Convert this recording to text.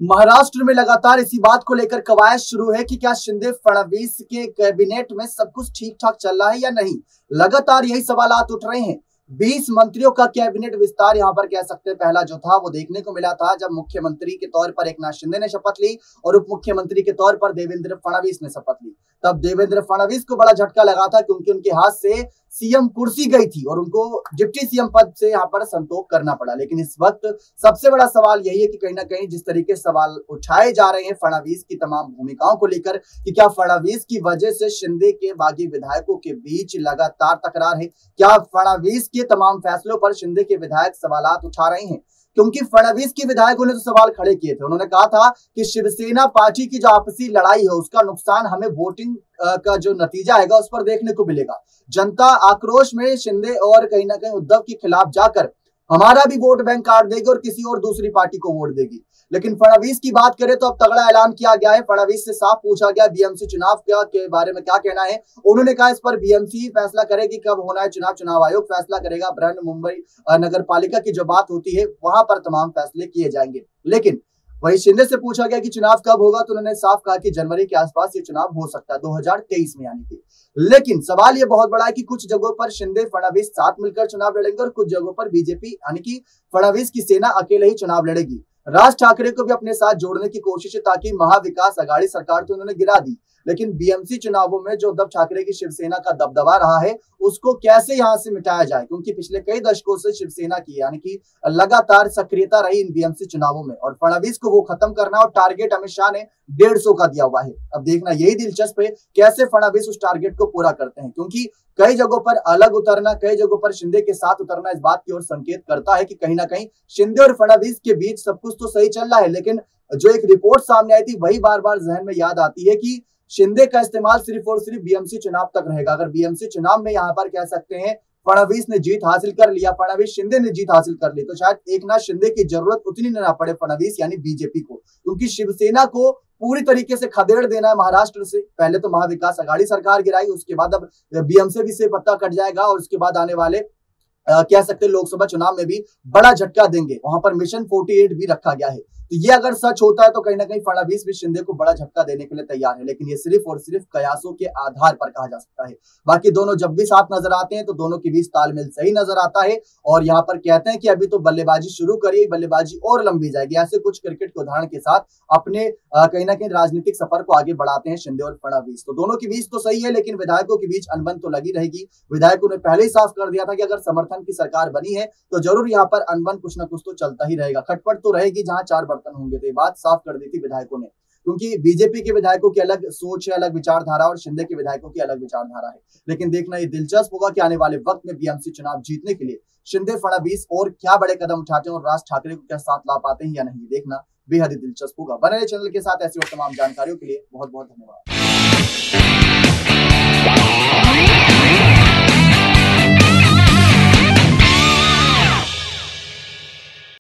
महाराष्ट्र में लगातार इसी बात को लेकर कवायद शुरू है कि क्या शिंदे फडणवीस के कैबिनेट में सब कुछ ठीक ठाक चल रहा है या नहीं। लगातार यही सवालात उठ रहे हैं। 20 मंत्रियों का कैबिनेट विस्तार यहां पर कह सकते हैं पहला जो था वो देखने को मिला था जब मुख्यमंत्री के तौर पर एकनाथ शिंदे ने शपथ ली और उप मुख्यमंत्री के तौर पर देवेंद्र फडणवीस ने शपथ ली। तब देवेंद्र फडणवीस को बड़ा झटका लगा था क्योंकि उनके हाथ से सीएम कुर्सी गई थी और उनको डिप्टी सीएम पद से यहां पर संतोष करना पड़ा। लेकिन इस वक्त सबसे बड़ा सवाल यही है कि कहीं ना कहीं जिस तरीके सवाल उठाए जा रहे हैं फडणवीस की तमाम भूमिकाओं को लेकर कि क्या फडणवीस की वजह से शिंदे के बागी विधायकों के बीच लगातार तकरार है, क्या फडणवीस के तमाम फैसलों पर शिंदे के विधायक सवालात उठा रहे हैं। क्योंकि फडणवीस के विधायकों ने तो सवाल खड़े किए थे। उन्होंने कहा था कि शिवसेना पार्टी की जो आपसी लड़ाई है उसका नुकसान हमें वोटिंग का जो नतीजा है उस पर देखने को मिलेगा। जनता आक्रोश में शिंदे और कहीं ना कहीं उद्धव के खिलाफ जाकर हमारा भी वोट बैंक काट देगी और किसी और दूसरी पार्टी को वोट देगी। लेकिन फडणवीस की बात करें तो अब तगड़ा ऐलान किया गया है। फडणवीस से साफ पूछा गया बीएमसी चुनाव के बारे में क्या कहना है। उन्होंने कहा इस पर बीएमसी फैसला करेगी कब होना है चुनाव, चुनाव आयोग फैसला करेगा। बृहन मुंबई नगर पालिका की जो बात होती है वहां पर तमाम फैसले किए जाएंगे। लेकिन वही शिंदे से पूछा गया कि चुनाव कब होगा तो उन्होंने साफ कहा कि जनवरी के आसपास ये चुनाव हो सकता है 2023 में यानी कि। लेकिन सवाल ये बहुत बड़ा है कि कुछ जगहों पर शिंदे फडणवीस साथ मिलकर चुनाव लड़ेंगे और कुछ जगहों पर बीजेपी यानी कि फडणवीस की सेना अकेले ही चुनाव लड़ेगी। राज ठाकरे को भी अपने साथ जोड़ने की कोशिश है ताकि महाविकास आघाड़ी सरकार तो उन्होंने गिरा दी, लेकिन बीएमसी चुनावों में जो उद्धव ठाकरे की शिवसेना का दबदबा रहा है उसको कैसे यहां से मिटाया जाए। क्योंकि पिछले कई दशकों से शिवसेना की यानी कि लगातार सक्रियता रही इन बीएमसी चुनावों में और फडणवीस को वो खत्म करना और टारगेट अमित शाह ने 150 का दिया हुआ है। अब देखना यही दिलचस्प है कैसे फडणवीस उस टारगेट को पूरा करते हैं, क्योंकि कई जगहों पर अलग उतरना, कई जगहों पर शिंदे के साथ उतरना इस बात की ओर संकेत करता है कि कहीं ना कहीं शिंदे और फडणवीस के बीच सब कुछ तो सही चल रहा है। लेकिन जो एक रिपोर्ट सामने आई थी वही बार बार जहन में याद आती है कि शिंदे का इस्तेमाल सिर्फ और सिर्फ बीएमसी चुनाव तक रहेगा। अगर बीएमसी चुनाव में यहां पर कह सकते हैं फडणवीस ने जीत हासिल कर लिया, फडणवीस शिंदे ने जीत हासिल कर ली तो शायद एकनाथ शिंदे की जरूरत उतनी ना पड़े फडणवीस यानी बीजेपी को, क्योंकि शिवसेना को पूरी तरीके से खदेड़ देना है महाराष्ट्र से। पहले तो महाविकास आघाड़ी सरकार गिराई, उसके बाद अब बीएमसी से पत्ता कट जाएगा और उसके बाद आने वाले कह सकते हैं लोकसभा चुनाव में भी बड़ा झटका देंगे। वहां पर मिशन 48 भी रखा गया है। तो ये अगर सच होता है तो कहीं ना कहीं फडणवीस भी शिंदे को बड़ा झटका देने के लिए तैयार है, लेकिन ये सिर्फ और सिर्फ कयासों के आधार पर कहा जा सकता है। बाकी दोनों जब भी साथ नजर आते हैं तो दोनों के बीच तालमेल सही नजर आता है और यहाँ पर कहते हैं कि अभी तो बल्लेबाजी शुरू करिए, बल्लेबाजी और लंबी जाएगी। ऐसे कुछ क्रिकेट के उदाहरण के साथ अपने कहीं ना कहीं राजनीतिक सफर को आगे बढ़ाते हैं शिंदे और फडणवीस। तो दोनों के बीच तो सही है, लेकिन विधायकों के बीच अनबन तो लगी रहेगी। विधायकों ने पहले ही साफ कर दिया था कि अगर समर्थन की सरकार बनी है तो जरूर यहाँ पर अनबन कुछ ना कुछ तो चलता ही रहेगा, खटपट तो रहेगी जहां 4 बर्तन होंगे। तो ये बात साफ कर दी थी विधायकों ने, क्योंकि बीजेपी के विधायकों की अलग सोच है, अलग विचारधारा और शिंदे के विधायकों की अलग विचारधारा है। लेकिन देखना ये दिलचस्प होगा कि आने वाले वक्त में बीएमसी चुनाव जीतने के लिए शिंदे फडणवीस और क्या बड़े कदम उठाते हैं और राज ठाकरे को क्या साथ ला पाते हैं या नहीं। देखना बेहद ही दिलचस्प होगा। बने रहिए चैनल के साथ ऐसी और तमाम जानकारियों के लिए बहुत बहुत धन्यवाद।